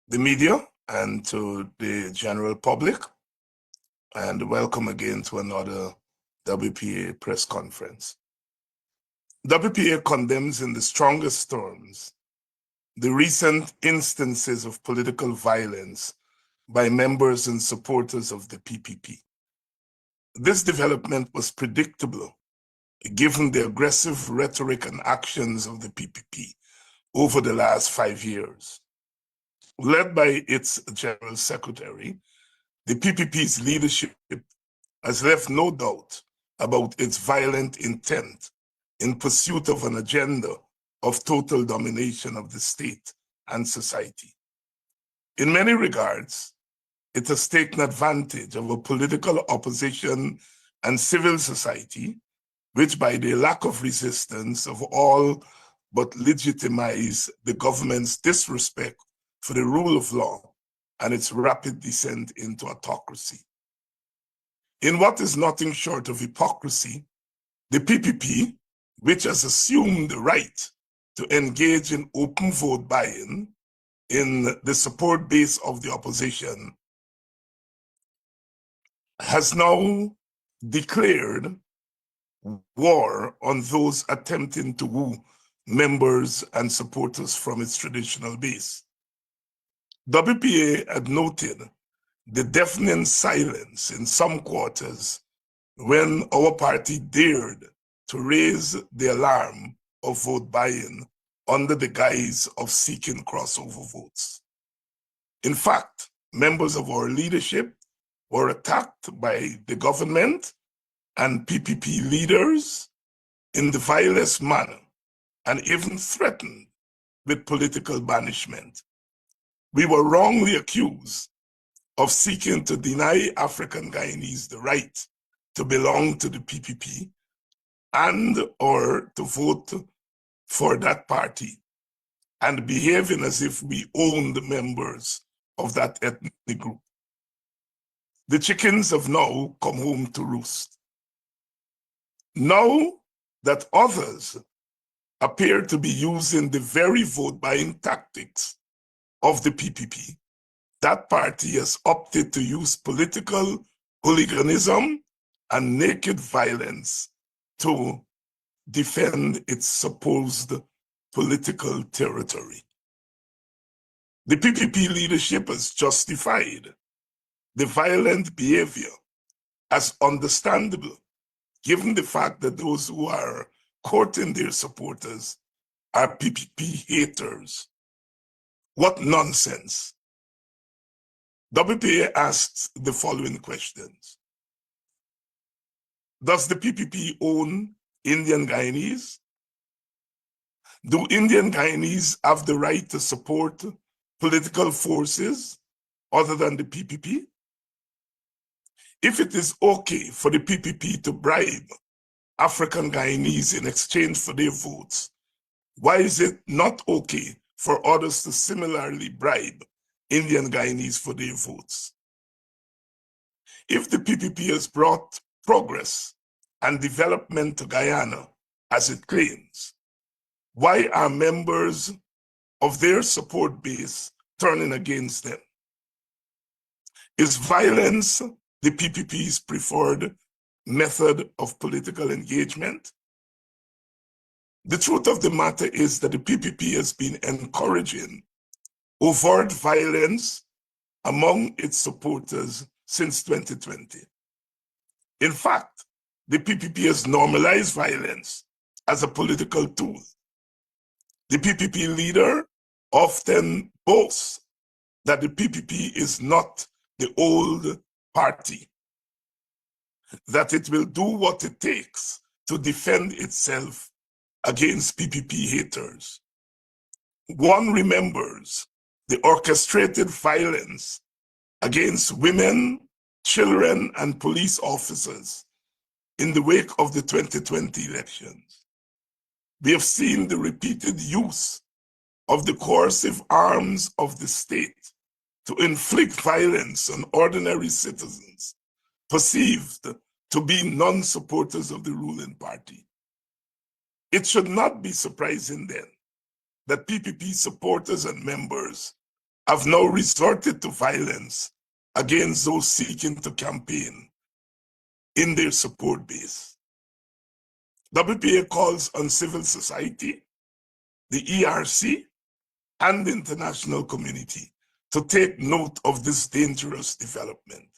the media and to the general public, and welcome again to another WPA press conference. WPA condemns in the strongest terms the recent instances of political violence by members and supporters of the PPP. This development was predictable given the aggressive rhetoric and actions of the PPP over the last 5 years. Led by its General Secretary, the PPP's leadership has left no doubt about its violent intent in pursuit of an agenda of total domination of the state and society. In many regards, it has taken advantage of a political opposition and civil society, which by the lack of resistance of all but legitimize the government's disrespect for the rule of law and its rapid descent into autocracy. In what is nothing short of hypocrisy, the PPP, which has assumed the right to engage in open vote buying in the support base of the opposition, has now declared war on those attempting to woo members and supporters from its traditional base. WPA had noted the deafening silence in some quarters when our party dared to raise the alarm of vote buying under the guise of seeking crossover votes. In fact, members of our leadership were attacked by the government and PPP leaders in the vilest manner and even threatened with political banishment. We were wrongly accused of seeking to deny African Guyanese the right to belong to the PPP and or to vote for that party, and behaving as if we owned the members of that ethnic group. The chickens have now come home to roost. Now that others appear to be using the very vote buying tactics of the PPP, that party has opted to use political hooliganism and naked violence to defend its supposed political territory. The PPP leadership has justified the violent behavior as understandable, given the fact that those who are courting their supporters are PPP haters. What nonsense. WPA asks the following questions. Does the PPP own Indian Guyanese? Do Indian Guyanese have the right to support political forces other than the PPP? If it is okay for the PPP to bribe African Guyanese in exchange for their votes, why is it not okay for others to similarly bribe Indian Guyanese for their votes? If the PPP has brought progress and development to Guyana, as it claims, why are members of their support base turning against them? Is violence the PPP's preferred method of political engagement? The truth of the matter is that the PPP has been encouraging overt violence among its supporters since 2020. In fact, the PPP has normalized violence as a political tool. The PPP leader often boasts that the PPP is not the old party, that it will do what it takes to defend itself against PPP haters. One remembers the orchestrated violence against women, children, and police officers in the wake of the 2020 elections. We have seen the repeated use of the coercive arms of the state to inflict violence on ordinary citizens perceived to be non-supporters of the ruling party. It should not be surprising then that PPP supporters and members have now resorted to violence against those seeking to campaign in their support base. WPA calls on civil society, the ERC, and the international community to take note of this dangerous development.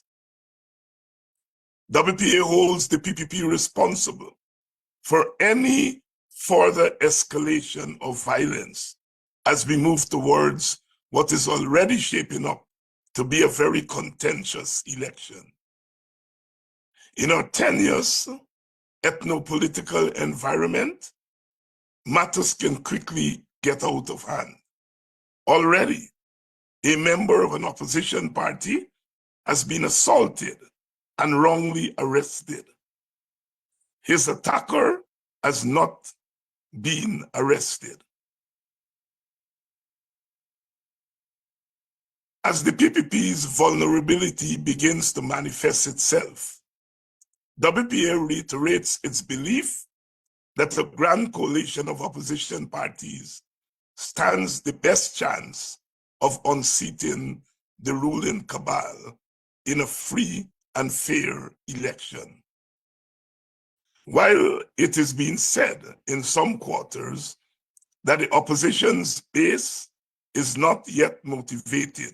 WPA holds the PPP responsible for any further escalation of violence as we move towards what is already shaping up to be a very contentious election. In our tenuous ethno-political environment, matters can quickly get out of hand. Already, a member of an opposition party has been assaulted and wrongly arrested. His attacker has not been arrested. As the PPP's vulnerability begins to manifest itself, WPA reiterates its belief that the grand coalition of opposition parties stands the best chance of unseating the ruling cabal in a free and fair election. While it is being said in some quarters that the opposition's base is not yet motivated,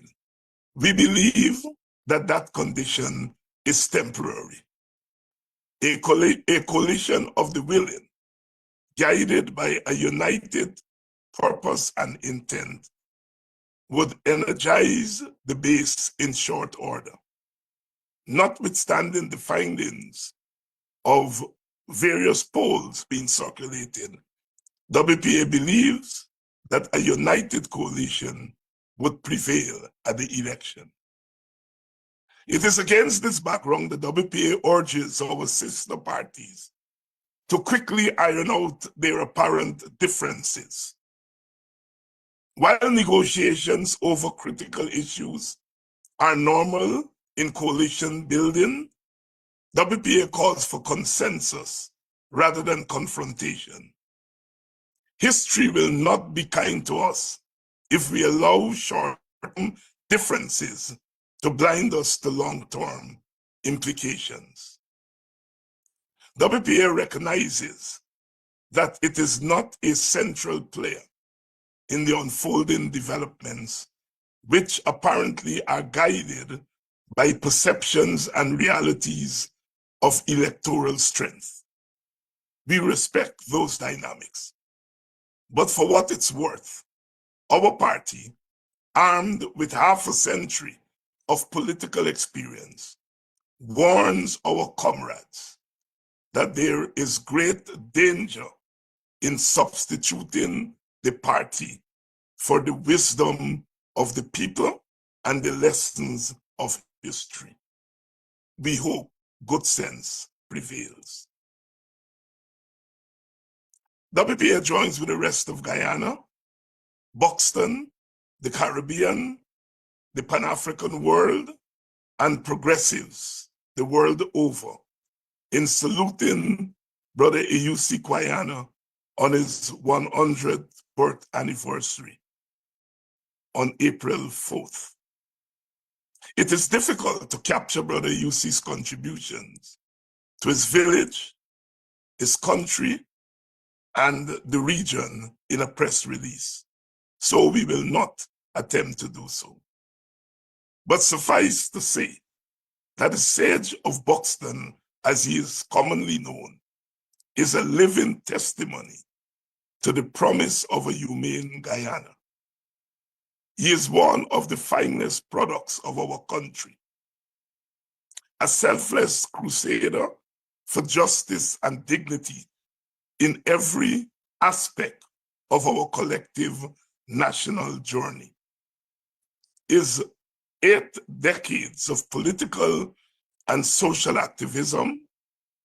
we believe that that condition is temporary. A coalition of the willing, guided by a united purpose and intent, would energize the base in short order. Notwithstanding the findings of various polls being circulated, WPA believes that a united coalition would prevail at the election. It is against this background that WPA urges our sister parties to quickly iron out their apparent differences. While negotiations over critical issues are normal in coalition building, WPA calls for consensus rather than confrontation. History will not be kind to us if we allow short-term differences to blind us to long-term implications. WPA recognizes that it is not a central player in the unfolding developments, which apparently are guided by perceptions and realities of electoral strength. We respect those dynamics. But for what it's worth, our party, armed with half a century of political experience, warns our comrades that there is great danger in substituting the party for the wisdom of the people and the lessons of history. We hope good sense prevails. WPA joins with the rest of Guyana, Buxton, the Caribbean, the Pan-African world, and progressives the world over in saluting Brother Eusi Quana on his 100th birth anniversary on April 4th. It is difficult to capture Brother Eusi's contributions to his village, his country, and the region in a press release, so we will not attempt to do so. But suffice to say that the Sage of Buxton, as he is commonly known, is a living testimony to the promise of a humane Guyana. He is one of the finest products of our country, a selfless crusader for justice and dignity in every aspect of our collective national journey. His 8 decades of political and social activism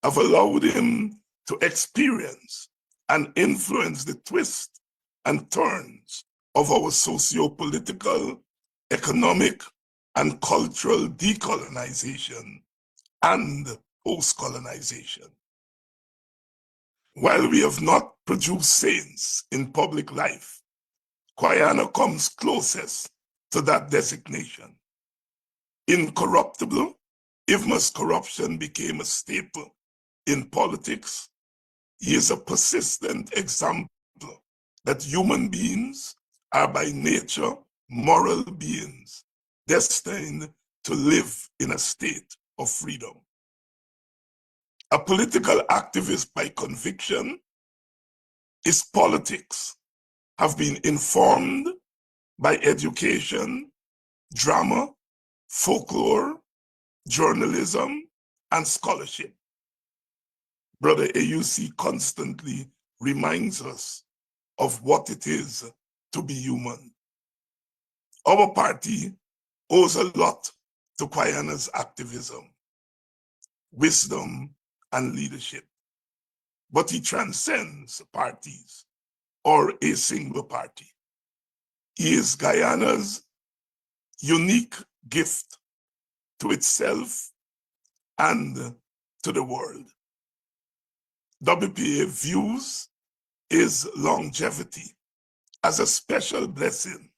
have allowed him to experience and influence the twists and turns of our socio-political, economic, and cultural decolonization and post-colonization. While we have not produced saints in public life, Quana comes closest to that designation. Incorruptible, infamous corruption became a staple in politics. He is a persistent example that human beings are by nature moral beings destined to live in a state of freedom. A political activist by conviction, his politics have been informed by education, drama, folklore, journalism, and scholarship. Brother AUC constantly reminds us of what it is to be human. Our party owes a lot to Quana's activism, wisdom, and leadership, but he transcends parties or a single party. He is Guyana's unique gift to itself and to the world. WPA views his longevity as a special blessing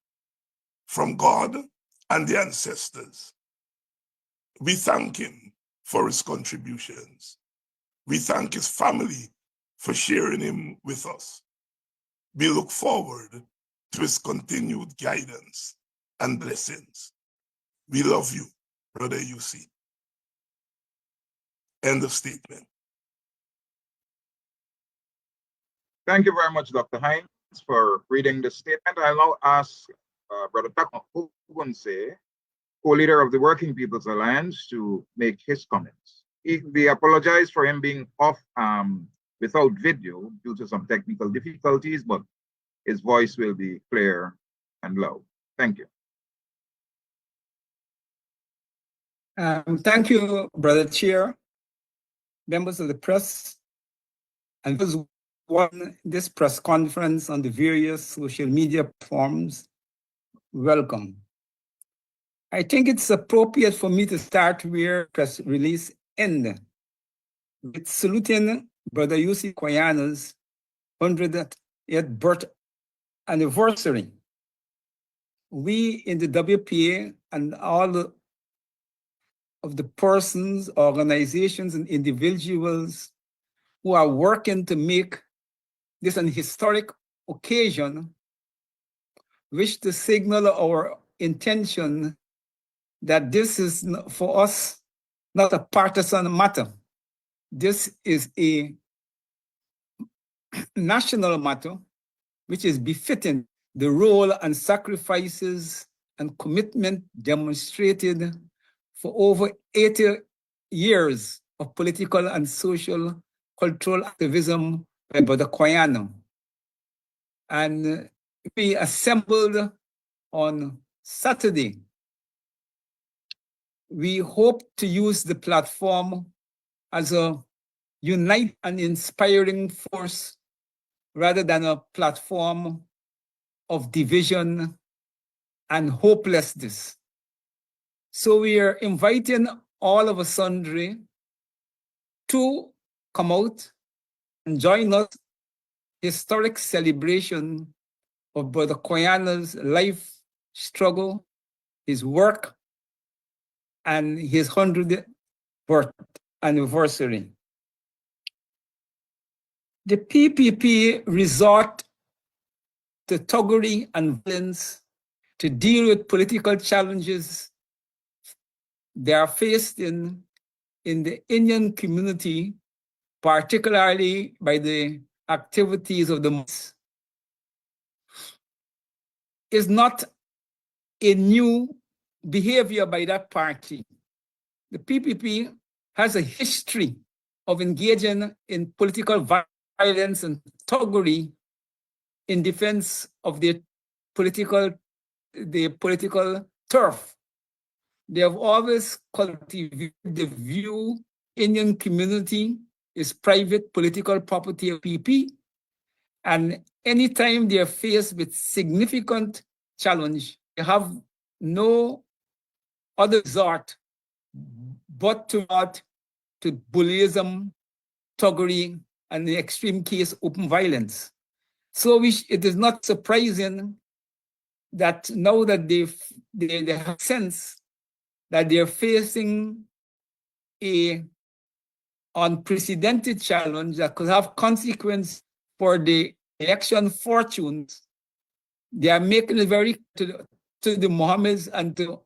from God and the ancestors. We thank him for his contributions. We thank his family for sharing him with us. We look forward to his continued guidance and blessings. We love you, Brother UC. End of statement. Thank you very much, Dr. Hines, for reading the statement. I'll now ask Brother Takma Ogunse, co-leader of the Working People's Alliance, to make his comments. We apologize for him being off without video due to some technical difficulties, but his voice will be clear and loud. Thank you. Thank you, Brother Chair, members of the press, and those who won this press conference on the various social media platforms. Welcome. I think it's appropriate for me to start where press release ended, with saluting Brother UC Quana's 100th birth anniversary. We in the WPA and all of the persons, organizations, and individuals who are working to make this an historic occasion wish to signal our intention that this is, for us, not a partisan matter. This is a national matter which is befitting the role and sacrifices and commitment demonstrated for over 80 years of political and social cultural activism by Brother Quana. And we assembled on Saturday. We hope to use the platform as a unite and inspiring force rather than a platform of division and hopelessness. So we are inviting all of us sundry to come out and join us historic celebration of Brother Quana's life struggle, his work, and his 100th birth anniversary. The PPP resort to thuggery and violence to deal with political challenges they are faced in the Indian community, particularly by the activities of the mosques, is not a new behavior by that party. The PPP has a history of engaging in political violence and thuggery in defense of the political turf. They have always cultivated the view Indian community is private political property of PP, and anytime they are faced with significant challenge, they have no other resort but to bullyism, thuggery, and in the extreme case, open violence. So it is not surprising that now that they have sense that they're facing a unprecedented challenge that could have consequence for the election fortunes, they are making it very to the Mohammeds and to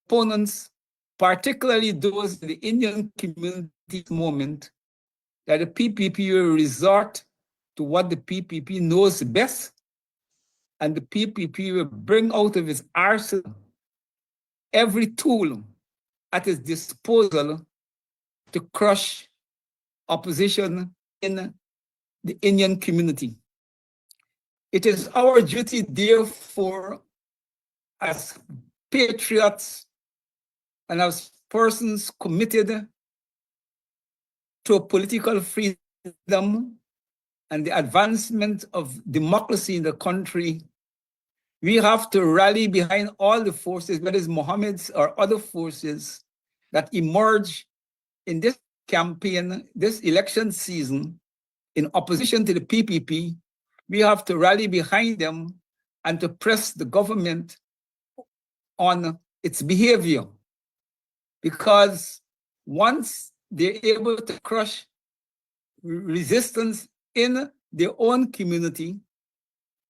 opponents, particularly those in the Indian community moment, that the PPP will resort to what the PPP knows best, and the PPP will bring out of its arsenal every tool at its disposal to crush opposition in the Indian community. It is our duty, therefore, as patriots and as persons committed to political freedom and the advancement of democracy in the country, we have to rally behind all the forces, whether it's Mohammed's or other forces that emerge in this campaign, this election season, in opposition to the PPP. We have to rally behind them and to press the government on its behavior. Because once they're able to crush resistance in their own community,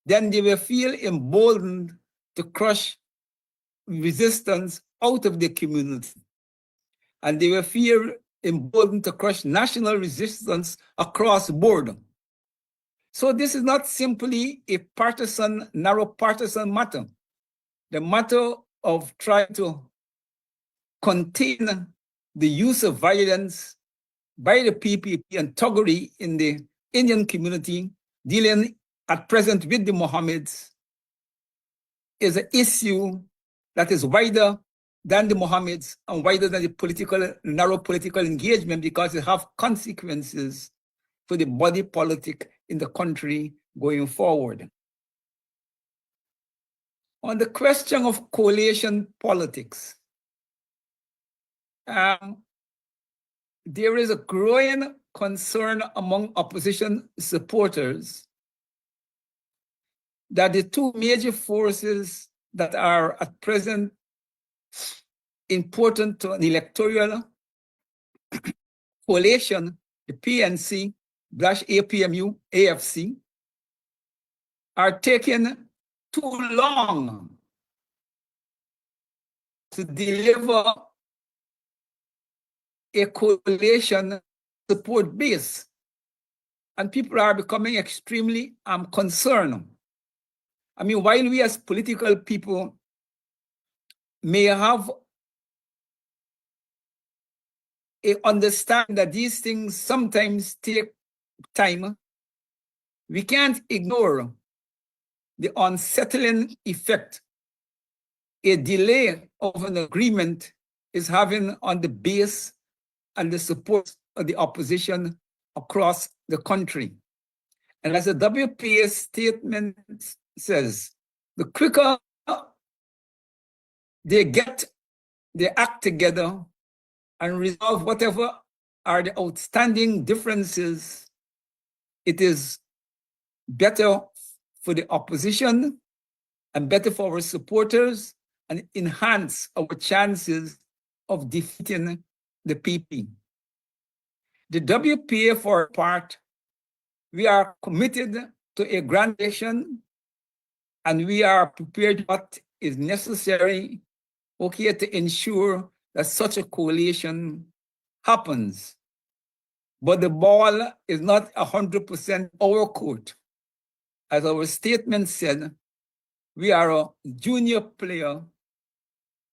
then they will feel emboldened to crush resistance out of the community. And they will feel emboldened to crush national resistance across board. So this is not simply a partisan, narrow partisan matter. The matter of trying to contain the use of violence by the PPP and thuggery in the Indian community, dealing at present with the Mohammeds, is an issue that is wider than the Mohammeds and wider than the narrow political engagement, because it has consequences for the body politic in the country going forward. On the question of coalition politics, there is a growing concern among opposition supporters that the two major forces that are at present important to an electoral coalition, the PNC/APMU, AFC, are taking too long to deliver a coalition support base. And people are becoming extremely concerned. I mean, while we as political people may have a understand that these things sometimes take time, we can't ignore the unsettling effect a delay of an agreement is having on the base and the support of the opposition across the country. And as the WPA statement says, the quicker they get their act together and resolve whatever are the outstanding differences, it is better for the opposition and better for our supporters, and enhance our chances of defeating the PP. The WPA, for our part, we are committed to a grand election, and we are prepared what is necessary, okay, to ensure that such a coalition happens. But the ball is not 100% our court. As our statement said, we are a junior player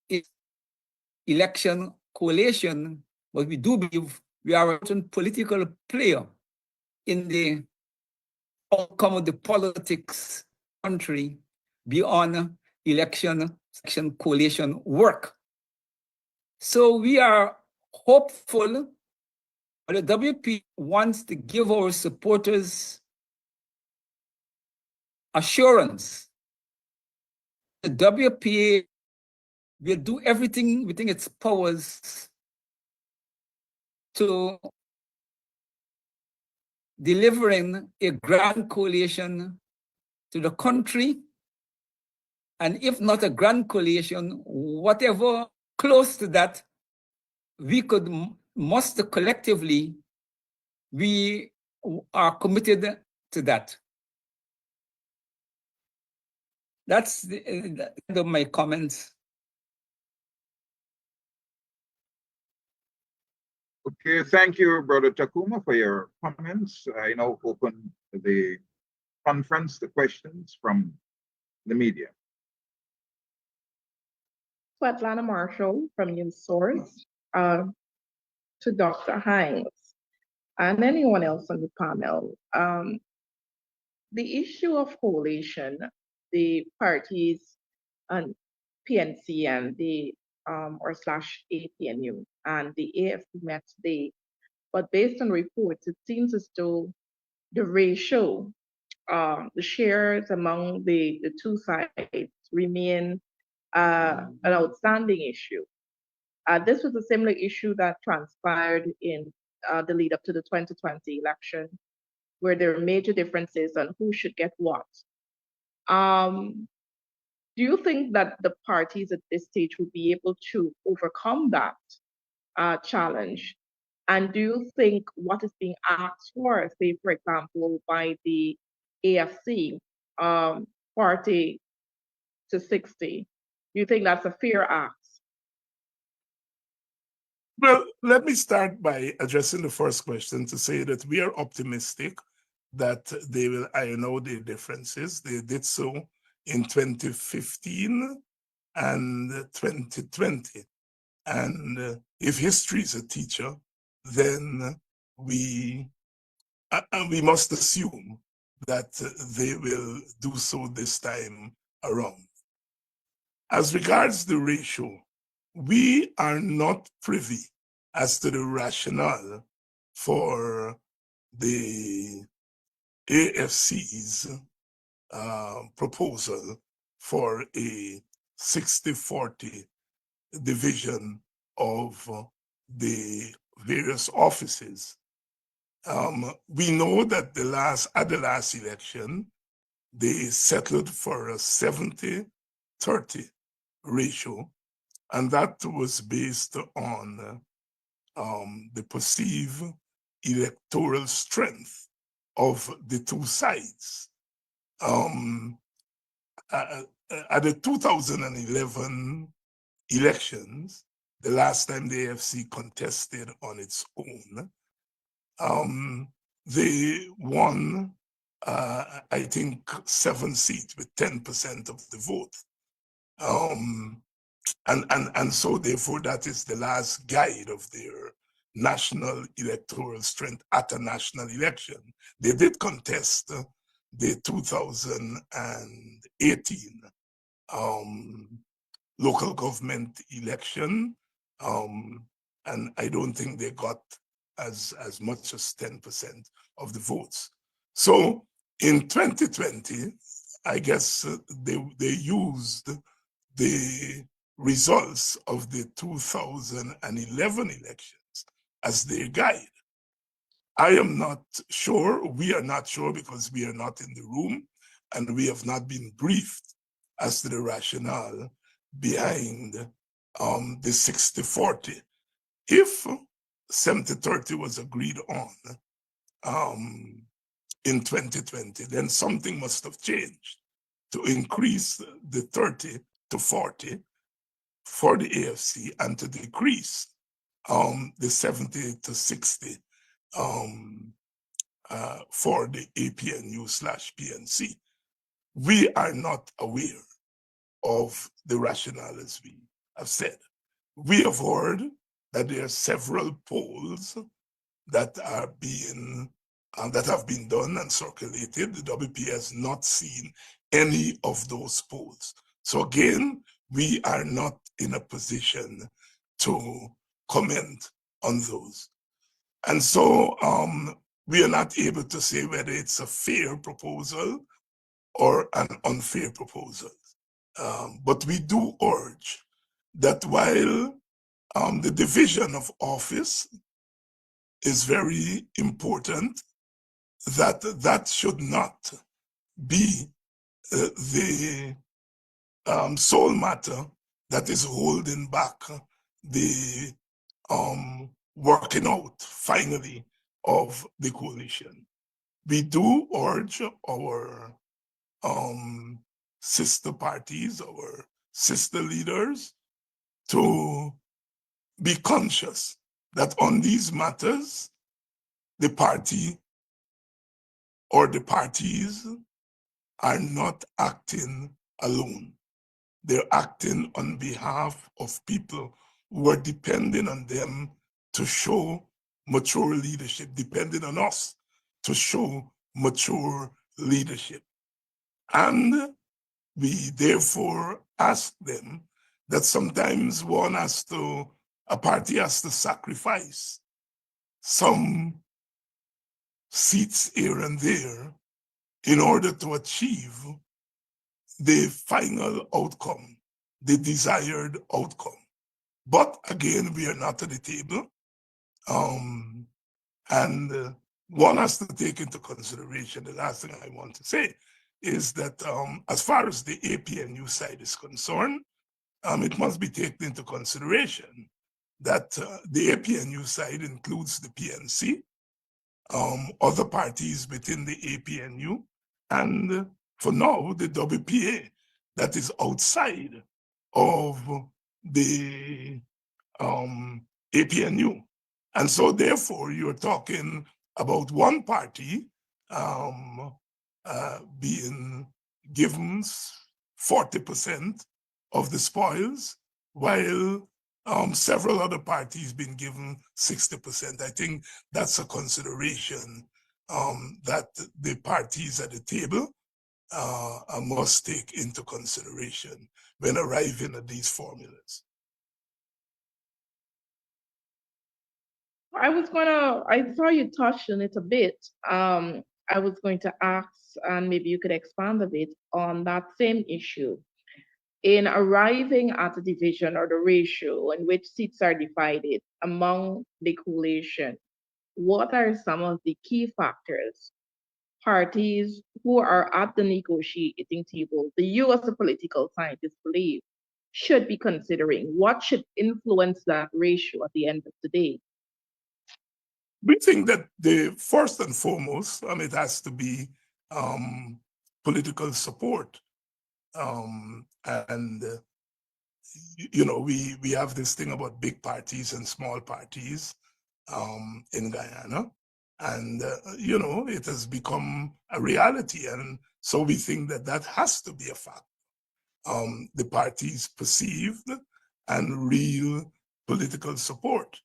in election coalition, but we do believe we are a political player in the outcome of the politics country beyond election coalition work. So we are hopeful, but the WP wants to give our supporters assurance. The WPA will do everything within its powers to delivering a grand coalition to the country And if not a grand coalition, whatever close to that, we could muster collectively, we are committed to that. That's the end of my comments. Okay, thank you, Brother Takuma, for your comments. I now open the conference to questions from the media. Svetlana Marshall from News Source, to Dr. Hines and anyone else on the panel. The issue of coalition, the parties and PNC and the or slash APNU and the AFC met today, but based on reports, it seems as though the ratio, the shares among the two sides remain an outstanding issue. This was a similar issue that transpired in the lead up to the 2020 election, where there are major differences on who should get what. Do you think that the parties at this stage will be able to overcome that challenge? And do you think what is being asked for, say, for example, by the AFC, 40 to 60, do you think that's a fair ask? Well, let me start by addressing the first question to say that we are optimistic that they will iron out their differences. They did so in 2015 and 2020. And if history is a teacher, then we must assume that they will do so this time around. As regards the ratio, we are not privy as to the rationale for the AFC's proposal for a 60-40 division of the various offices. We know that at the last election, they settled for a 70-30 ratio, and that was based on the perceived electoral strength of the two sides. At the 2011 elections, the last time the AFC contested on its own, they won, I think, 7 seats with 10% of the vote. And so therefore that is the last guide of their national electoral strength at a national election. They did contest the 2018 local government election, and I don't think they got as much as 10% of the votes. So in 2020, I guess they used the results of the 2011 elections as their guide. I am not sure, we are not sure because we are not in the room and we have not been briefed as to the rationale behind the 60-40. If 70-30 was agreed on in 2020, then something must have changed to increase the 30 to 40 for the AFC and to decrease the 70 to 60 for the APNU/PNC. We are not aware of the rationale as we have said. We have heard that there are several polls that are being that have been done and circulated. The WP has not seen any of those polls. So again, we are not in a position to comment on those. And so we are not able to say whether it's a fair proposal or an unfair proposal. But we do urge that while the division of office is very important, that should not be the sole matter that is holding back the working out finally of the coalition. We do urge our sister parties, our sister leaders, to be conscious that on these matters, the party or the parties are not acting alone. They're acting on behalf of people who are depending on them to show mature leadership, depending on us to show mature leadership. And we therefore ask them that sometimes a party has to sacrifice some seats here and there in order to achieve the final outcome, the desired outcome. But again, we are not at the table. And one has to take into consideration, the last thing I want to say is that as far as the APNU side is concerned, it must be taken into consideration that the APNU side includes the PNC, other parties within the APNU, and for now, the WPA that is outside of the APNU. And so therefore, you're talking about one party being given 40% of the spoils, while several other parties being given 60%. I think that's a consideration that the parties at the table must take into consideration when arriving at these formulas. I saw you touched on it a bit. I was going to ask, and maybe you could expand a bit on that same issue. In arriving at a division or the ratio in which seats are divided among the coalition, what are some of the key factors parties who are at the negotiating table, the you as a political scientist believe, should be considering? What should influence that ratio at the end of the day? We think that the first and foremost, it has to be political support. And we have this thing about big parties and small parties in Guyana. And, it has become a reality. And so we think that that has to be a fact. The parties perceived and real political support.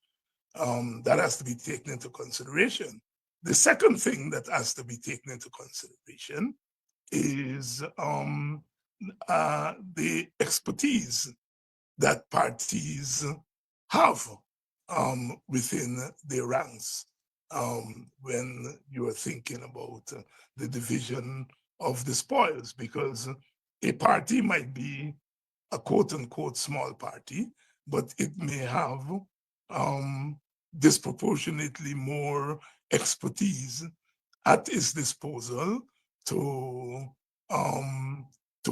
That has to be taken into consideration. The second thing that has to be taken into consideration is the expertise that parties have within their ranks when you are thinking about the division of the spoils, because a party might be a quote unquote small party, but it may have disproportionately more expertise at its disposal to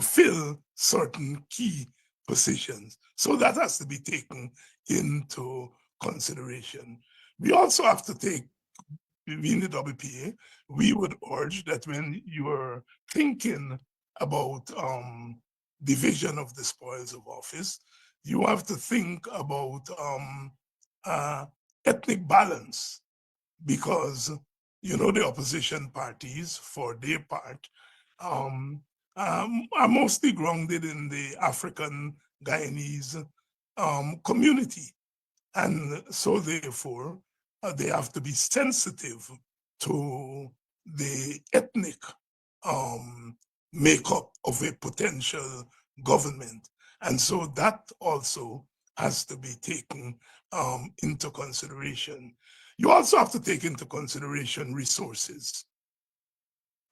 fill certain key positions. So that has to be taken into consideration. We also have to take, in the WPA, we would urge that when you are thinking about division of the spoils of office, you have to think about ethnic balance, because the opposition parties, for their part, are mostly grounded in the African Guyanese community. And so therefore, they have to be sensitive to the ethnic makeup of a potential government. And so that also has to be taken into consideration. You also have to take into consideration resources.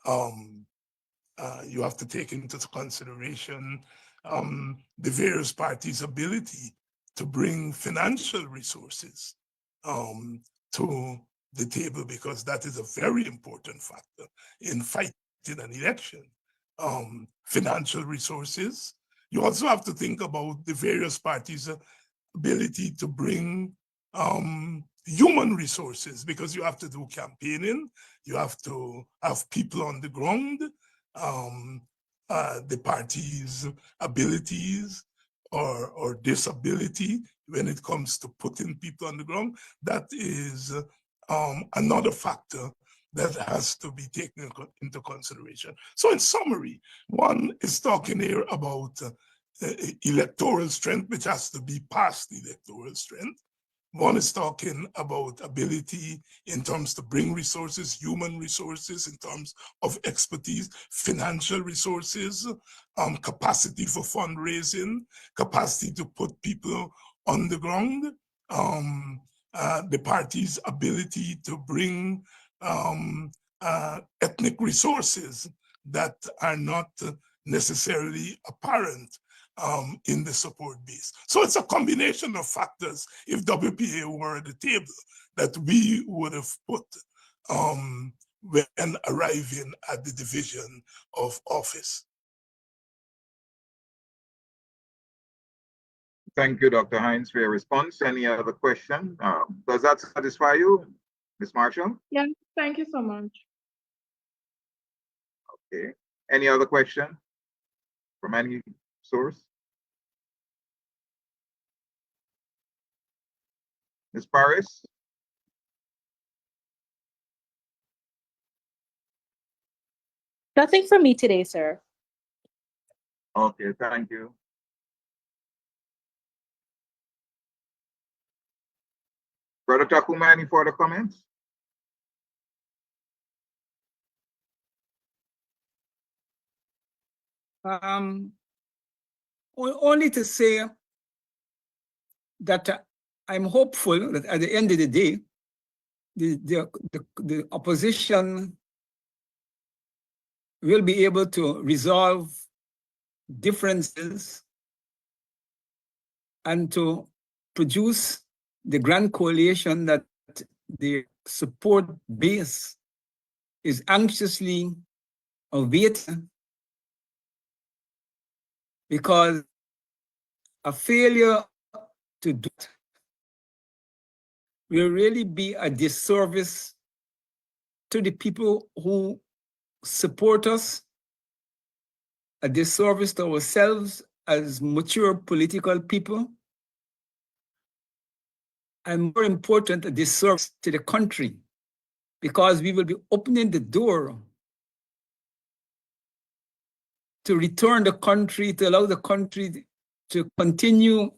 You have to take into consideration the various parties' ability to bring financial resources to the table, because that is a very important factor in fighting an election. Financial resources. you also have to think about the various parties' ability to bring human resources, because you have to do campaigning, you have to have people on the ground, the party's abilities or disability when it comes to putting people on the ground. That is another factor that has to be taken into consideration. So in summary, one is talking here about electoral strength, which has to be past electoral strength. One is talking about ability in terms to bring resources, human resources, in terms of expertise, financial resources, capacity for fundraising, capacity to put people on the ground, the party's ability to bring ethnic resources that are not necessarily apparent in the support base. So it's a combination of factors, if WPA were at the table, that we would have put when arriving at the division of office. Thank you, Dr. Hines, for your response. Any other question? Does that satisfy you, Ms. Marshall? Yeah, thank you so much. Okay. Any other question from any source? Ms. Paris? Nothing from me today, sir. Okay, thank you. Brother Takuma, any further comments? Only to say that I'm hopeful that at the end of the day, the opposition will be able to resolve differences and to produce the grand coalition that the support base is anxiously awaiting, because a failure to do it will really be a disservice to the people who support us, a disservice to ourselves as mature political people, and more important, a disservice to the country, because we will be opening the door to return the country, to allow the country to continue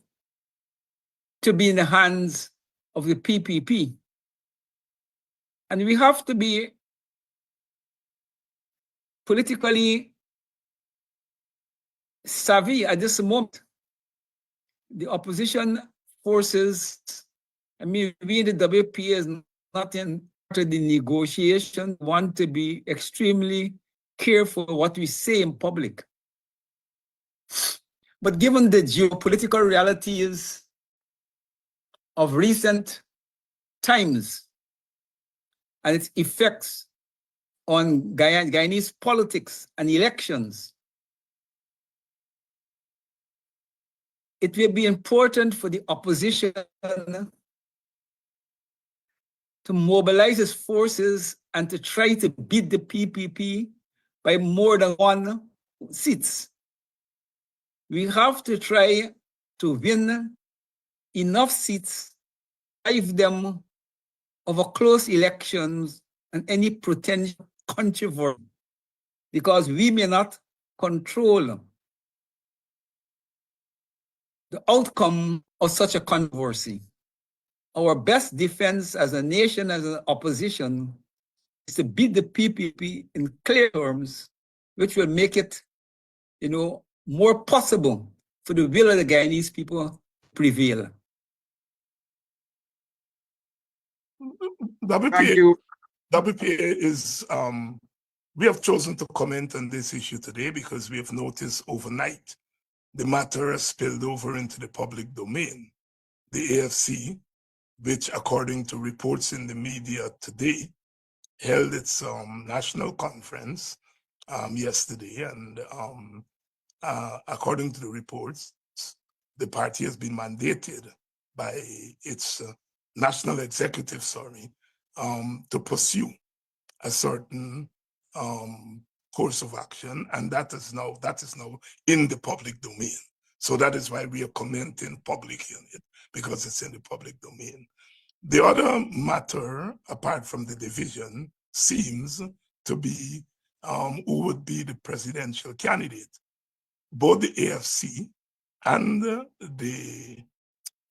to be in the hands of the PPP. And we have to be politically savvy at this moment. The opposition forces, I mean, we in the WPA is not in part of the negotiation, want to be extremely careful what we say in public. But given the geopolitical realities of recent times and its effects on Guyanese politics and elections, it will be important for the opposition to mobilize its forces and to try to beat the PPP by more than 1 seats. We have to try to win enough seats, drive them over close elections and any potential controversy, because we may not control the outcome of such a controversy. Our best defense as a nation, as an opposition, is to beat the PPP in clear terms, which will make it, more possible for the will of the Guyanese people to prevail. Thank you. WPA is, we have chosen to comment on this issue today because we have noticed overnight the matter has spilled over into the public domain. The AFC, which according to reports in the media today, held its national conference yesterday, and according to the reports, the party has been mandated by its national executive, to pursue a certain course of action, and that is now in the public domain. So that is why we are commenting publicly on it, because it's in the public domain. The other matter, apart from the division, seems to be who would be the presidential candidate. Both the AFC and the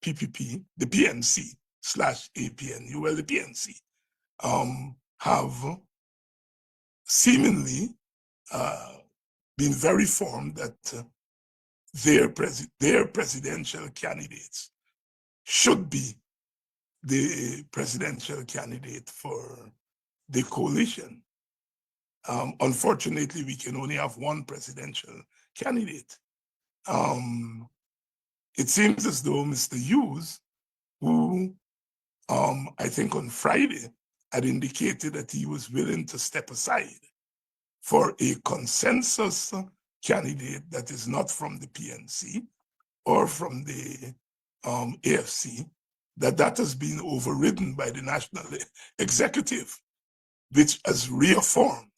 PPP, the PNC slash APNU, well, the PNC, have seemingly been very firm that their presidential candidates should be the presidential candidate for the coalition. Unfortunately, we can only have one presidential candidate. It seems as though Mr. Hughes, who I think on Friday had indicated that he was willing to step aside for a consensus candidate that is not from the PNC or from the AFC, that has been overridden by the national executive, which has reaffirmed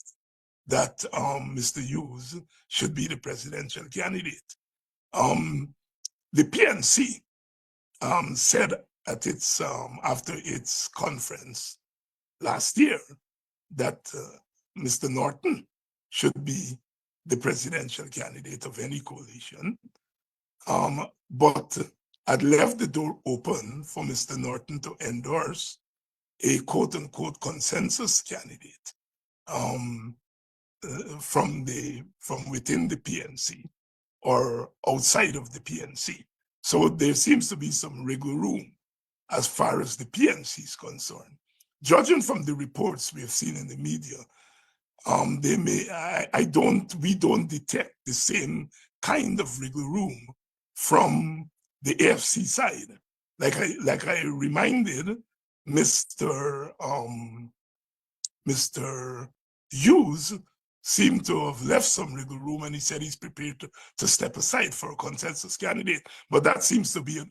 that Mr. Hughes should be the presidential candidate. The PNC said at its after its conference last year that Mr. Norton should be the presidential candidate of any coalition, but had left the door open for Mr. Norton to endorse a quote-unquote consensus candidate from within the PNC or outside of the PNC. So there seems to be some wiggle room as far as the PNC is concerned. Judging from the reports we have seen in the media, we don't detect the same kind of wiggle room from the AFC side. Like I reminded Mr. Hughes seemed to have left some wiggle room, and he said he's prepared to step aside for a consensus candidate. But that seems to be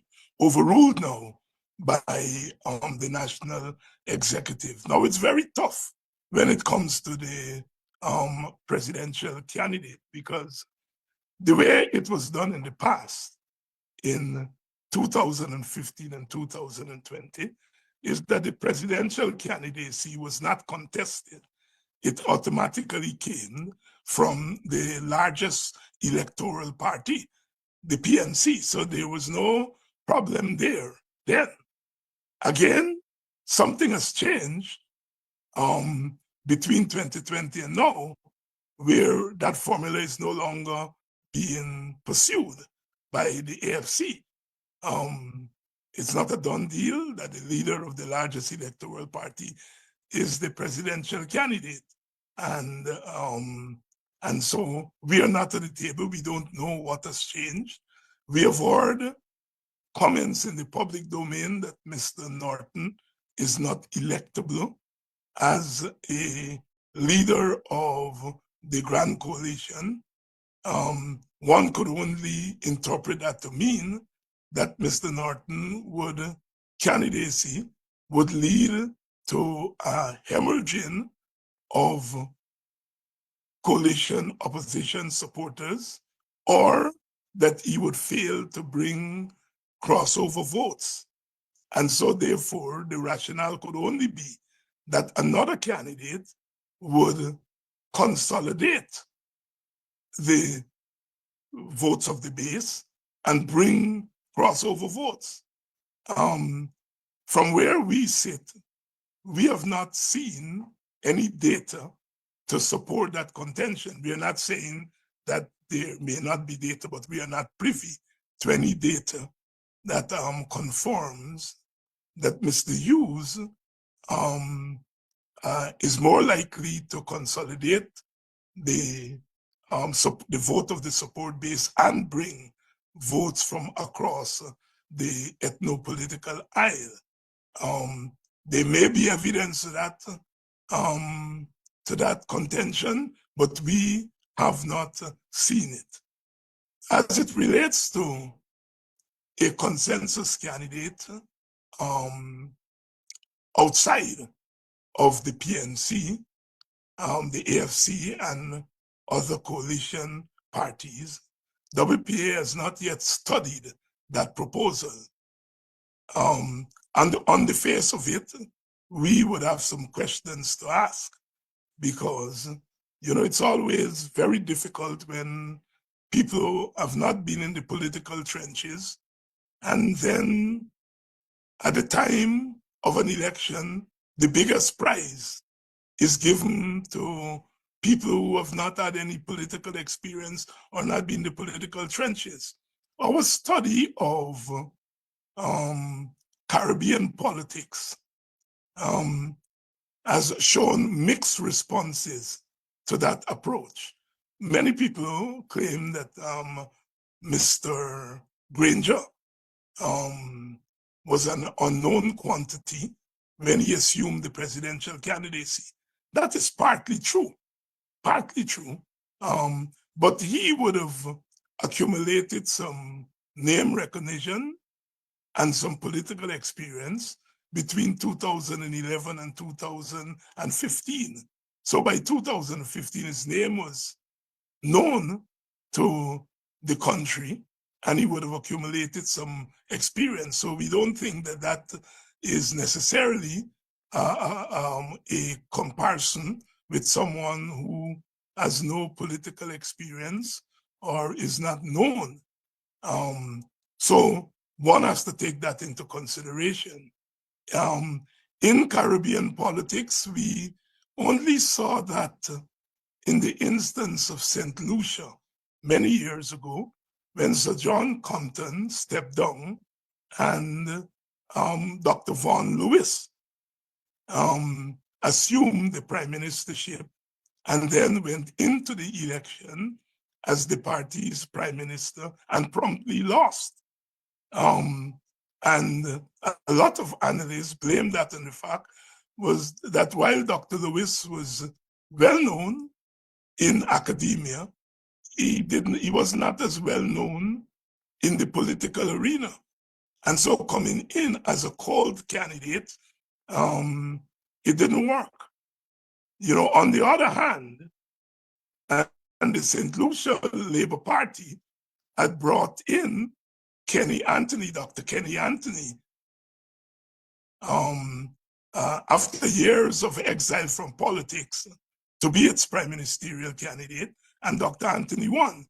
overruled now by the national executive. Now it's very tough when it comes to the presidential candidate, because the way it was done in the past, in 2015 and 2020, is that the presidential candidacy was not contested. It automatically came from the largest electoral party, the PNC. So there was no problem there then. Again, something has changed between 2020 and now, where that formula is no longer being pursued by the AFC. It's not a done deal that the leader of the largest electoral party is the presidential candidate. And so we are not at the table. We don't know what has changed. We have heard comments in the public domain that Mr. Norton is not electable as a leader of the Grand Coalition. One could only interpret that to mean that Mr. Norton candidacy would lead to a hemorrhaging of coalition opposition supporters, or that he would fail to bring crossover votes. And so therefore the rationale could only be that another candidate would consolidate the votes of the base and bring crossover votes. From where we sit, we have not seen any data to support that contention. We are not saying that there may not be data, but we are not privy to any data that confirms that Mr. Hughes is more likely to consolidate the vote of the support base and bring votes from across the ethno-political aisle. There may be evidence to that contention, but we have not seen it. as it relates to a consensus candidate outside of the PNC, the AFC, and other coalition parties, WPA has not yet studied that proposal. And on the face of it, we would have some questions to ask, because it's always very difficult when people have not been in the political trenches, and then at the time of an election, the biggest prize is given to people who have not had any political experience or not been in the political trenches. Our study of Caribbean politics has shown mixed responses to that approach. Many people claim that Mr. Granger was an unknown quantity when he assumed the presidential candidacy. That is partly true, but he would have accumulated some name recognition and some political experience between 2011 and 2015. So by 2015, his name was known to the country, and he would have accumulated some experience. So we don't think that that is necessarily a comparison with someone who has no political experience or is not known. So one has to take that into consideration. In Caribbean politics, we only saw that in the instance of St. Lucia many years ago, when Sir John Compton stepped down and Dr. Vaughan Lewis assumed the prime ministership and then went into the election as the party's prime minister and promptly lost. And a lot of analysts blame that on the fact was that while Dr. Lewis was well known in academia, he was not as well known in the political arena. And so coming in as a cold candidate, it didn't work. On the other hand, and the St. Lucia Labour Party had brought in Dr. Kenny Anthony, after years of exile from politics, to be its prime ministerial candidate, and Dr. Anthony won.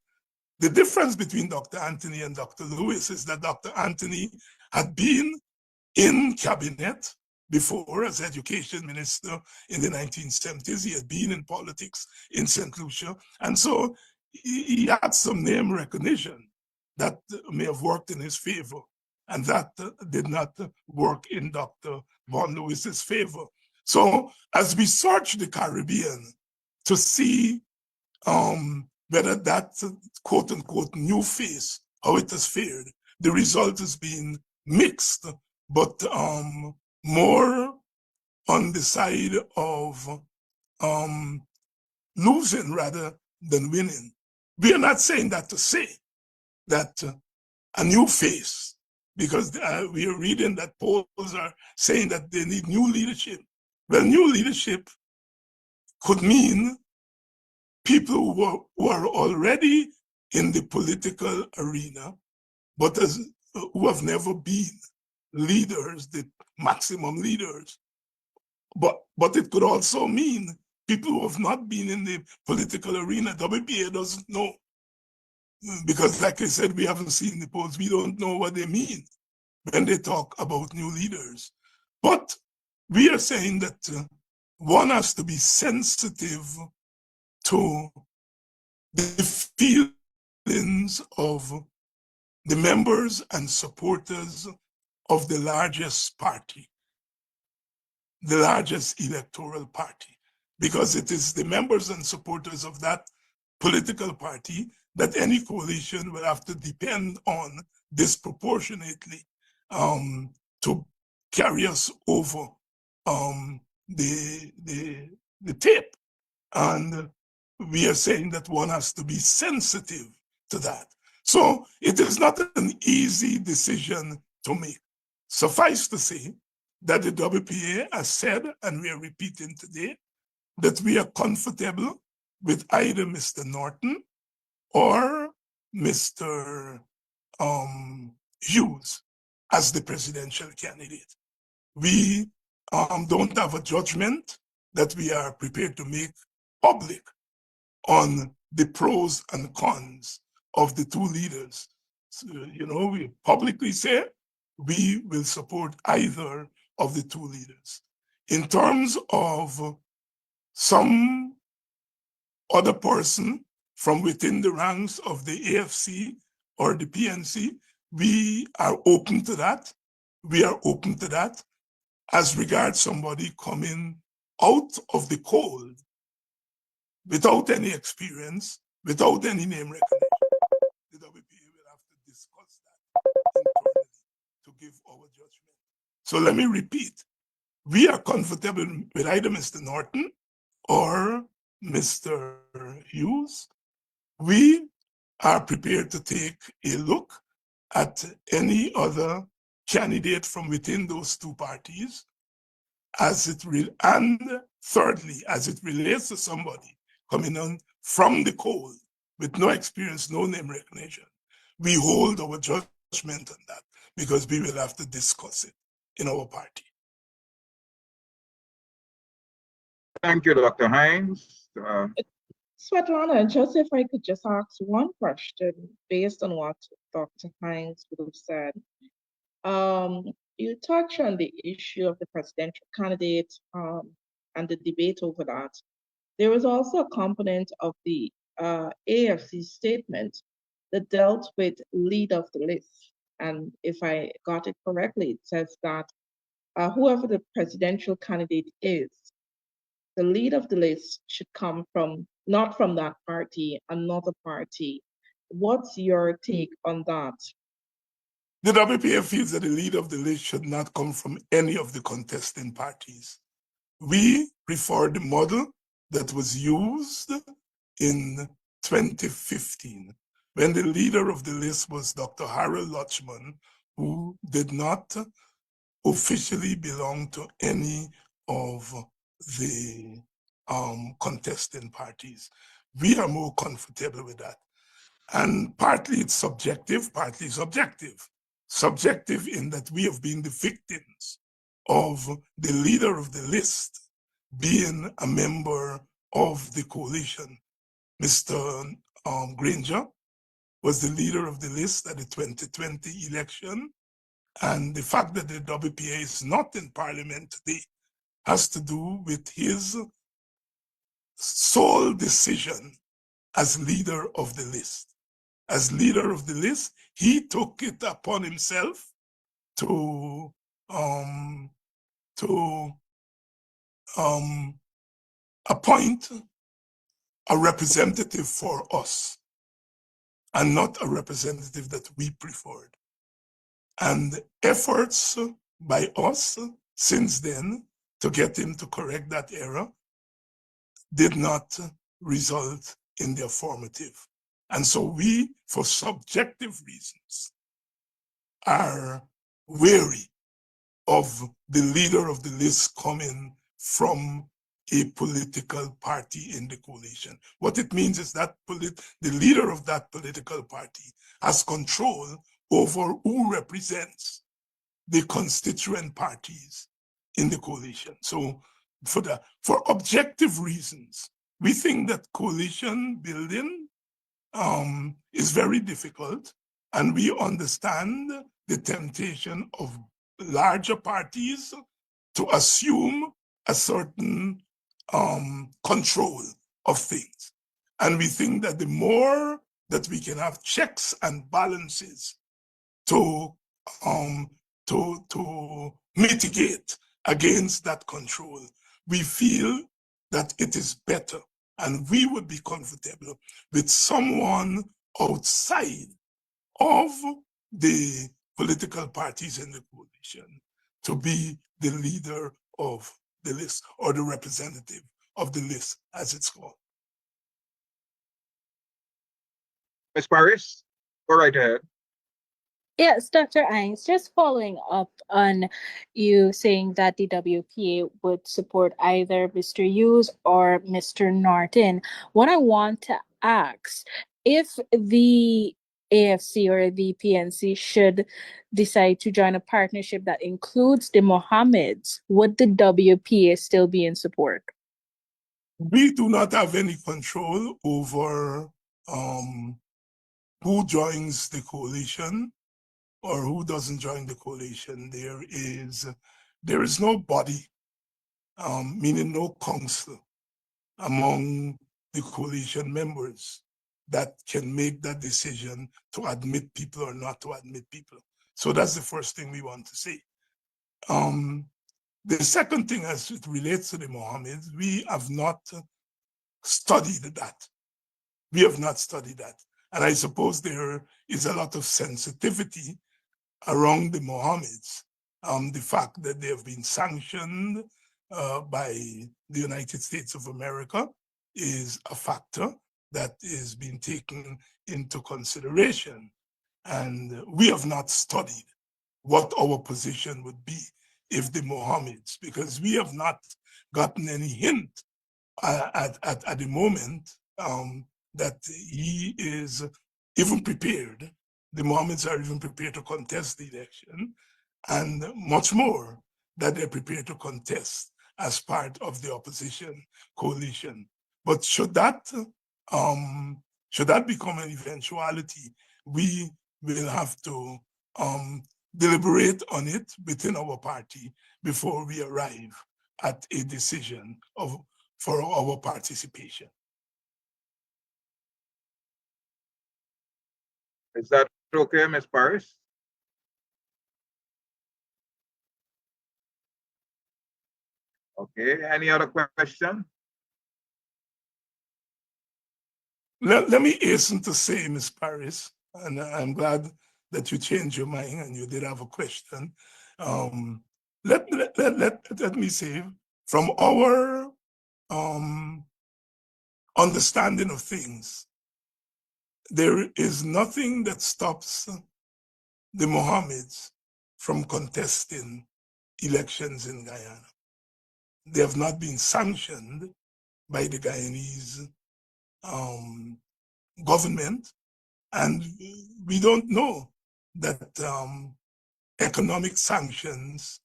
The difference between Dr. Anthony and Dr. Lewis is that Dr. Anthony had been in cabinet before as education minister in the 1970s. He had been in politics in St. Lucia. And so he had some name recognition that may have worked in his favor. And that did not work in Dr. Vaughan Lewis's favor. So as we search the Caribbean to see whether that quote unquote new face, how it has fared, the result has been mixed, but more on the side of losing rather than winning. We are not saying that to say that a new face, because we are reading that polls are saying that they need new leadership. Well, new leadership could mean people who are already in the political arena, but who have never been leaders, the maximum leaders. But it could also mean people who have not been in the political arena. WPA doesn't know, because like I said, we haven't seen the polls. We don't know what they mean when they talk about new leaders. But we are saying that one has to be sensitive to the feelings of the members and supporters of the largest party, the largest electoral party, because it is the members and supporters of that political party that any coalition will have to depend on disproportionately to carry us over the tape. And we are saying that one has to be sensitive to that. So it is not an easy decision to make. Suffice to say that the WPA has said, and we are repeating today, that we are comfortable with either Mr. Norton or Mr. Hughes as the presidential candidate. We don't have a judgment that we are prepared to make public on the pros and cons of the two leaders. So, we publicly say we will support either of the two leaders. In terms of some other person from within the ranks of the AFC or the PNC, we are open to that. We are open to that as regards somebody coming out of the cold without any experience, without any name recognition. The WPA will have to discuss that internally to give our judgment. So let me repeat. We are comfortable with either Mr. Norton or Mr. Hughes. We are prepared to take a look at any other candidate from within those two parties and thirdly, as it relates to somebody coming on from the cold with no experience, no name recognition, we hold our judgment on that because we will have to discuss it in our party. Thank you, Dr. Hines. Svetlana, just if I could just ask one question based on what Dr. Hines would have said. You touched on the issue of the presidential candidate and the debate over that. There was also a component of the AFC statement that dealt with lead of the list. And if I got it correctly, it says that whoever the presidential candidate is, the lead of the list should come from, not from that party, another party. What's your take on that? The WPF feels that the lead of the list should not come from any of the contesting parties. We prefer the model that was used in 2015, when the leader of the list was Dr. Harold Lutchman, who did not officially belong to any of the contesting parties. We are more comfortable with that. And partly it's subjective, partly it's objective. Subjective in that we have been the victims of the leader of the list being a member of the coalition. Mr. Granger was the leader of the list at the 2020 election. And the fact that the WPA is not in parliament today has to do with his sole decision as leader of the list. As leader of the list, he took it upon himself to appoint a representative for us and not a representative that we preferred. And efforts by us since then to get him to correct that error did not result in the affirmative. And so we, for subjective reasons, are wary of the leader of the list coming from a political party in the coalition. What it means is that the leader of that political party has control over who represents the constituent parties in the coalition. So for objective reasons, we think that coalition building is very difficult, and we understand the temptation of larger parties to assume a certain control of things. And we think that the more that we can have checks and balances to mitigate against that control, we feel that it is better, and we would be comfortable with someone outside of the political parties in the coalition to be the leader of the list, or the representative of the list, as it's called. Ms. Paris? Go right ahead. Yes, Dr. Ines, just following up on you saying that the WPA would support either Mr. Hughes or Mr. Norton. What I want to ask, if the AFC or the PNC should decide to join a partnership that includes the Mohammeds, would the WPA still be in support? We do not have any control over who joins the coalition or who doesn't join the coalition. There is no body, meaning no council among the coalition members that can make that decision to admit people or not to admit people. So that's the first thing we want to say. The second thing, as it relates to the Mohammeds, we have not studied that. We have not studied that. And I suppose there is a lot of sensitivity around the Mohammeds. The fact that they have been sanctioned by the United States of America is a factor that is being taken into consideration. And we have not studied what our position would be if the Mohammeds, because we have not gotten any hint at the moment that he is even prepared. The Mohammeds are even prepared to contest the election, and much more that they're prepared to contest as part of the opposition coalition. But should that become an eventuality, we will have to deliberate on it within our party before we arrive at a decision for our participation. Is that okay, Ms. Paris? Okay, any other question? Let me hasten to say, Ms. Paris, and I'm glad that you changed your mind and you did have a question. Let me say, from our understanding of things, there is nothing that stops the Mohammeds from contesting elections in Guyana. They have not been sanctioned by the Guyanese government, and we don't know that economic sanctions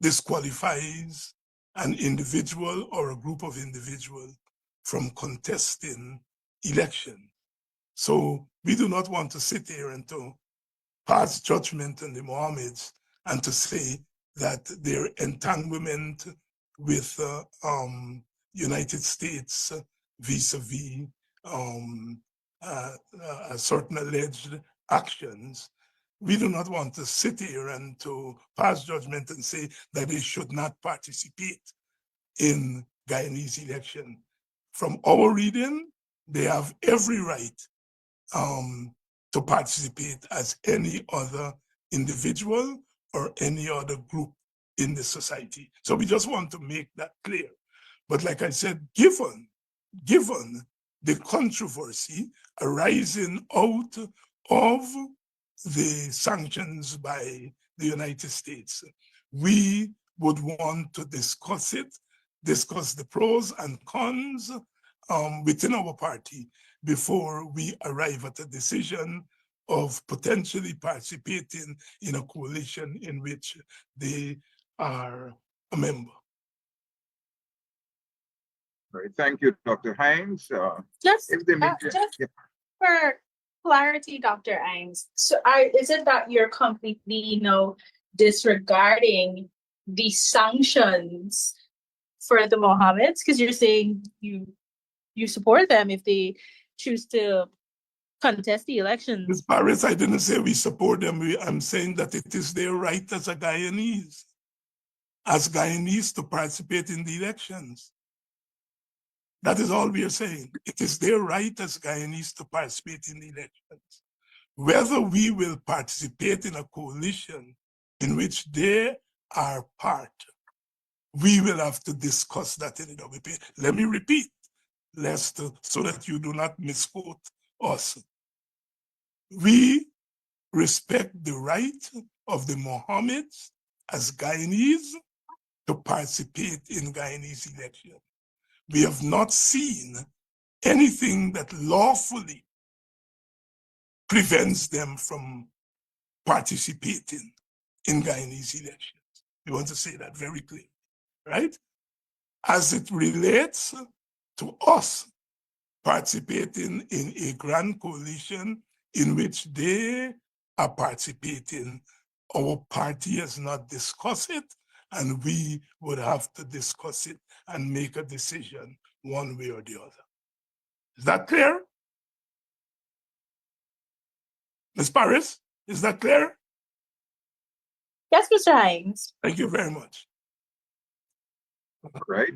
disqualifies an individual or a group of individuals from contesting election. So we do not want to sit here and to pass judgment on the Mohammeds and to say that their entanglement with United States vis-a-vis certain alleged actions. We do not want to sit here and to pass judgment and say that they should not participate in Guyanese election. From our reading, they have every right to participate as any other individual or any other group in the society. So we just want to make that clear. But like I said, given the controversy arising out of the sanctions by the United States, we would want to discuss it, discuss the pros and cons within our party before we arrive at a decision of potentially participating in a coalition in which they are a member. Right. Thank you, Dr. Hines. Just, if the media, just yeah. for clarity, Dr. Ines, so is it that you're completely, disregarding the sanctions for the Mohammeds? Because you're saying you support them if they choose to contest the elections. Ms. Paris, I didn't say we support them. I'm saying that it is their right as Guyanese to participate in the elections. That is all we are saying. It is their right as Guyanese to participate in the elections. Whether we will participate in a coalition in which they are part, we will have to discuss that in the WPA. Let me repeat, so that you do not misquote us. We respect the right of the Mohammeds as Guyanese to participate in Guyanese election. We have not seen anything that lawfully prevents them from participating in Guyanese elections. We want to say that very clearly, right? As it relates to us participating in a grand coalition in which they are participating, our party has not discussed it, and we would have to discuss it and make a decision one way or the other. Is that clear? Ms. Paris, is that clear? Yes, Mr. Hines. Thank you very much. All right.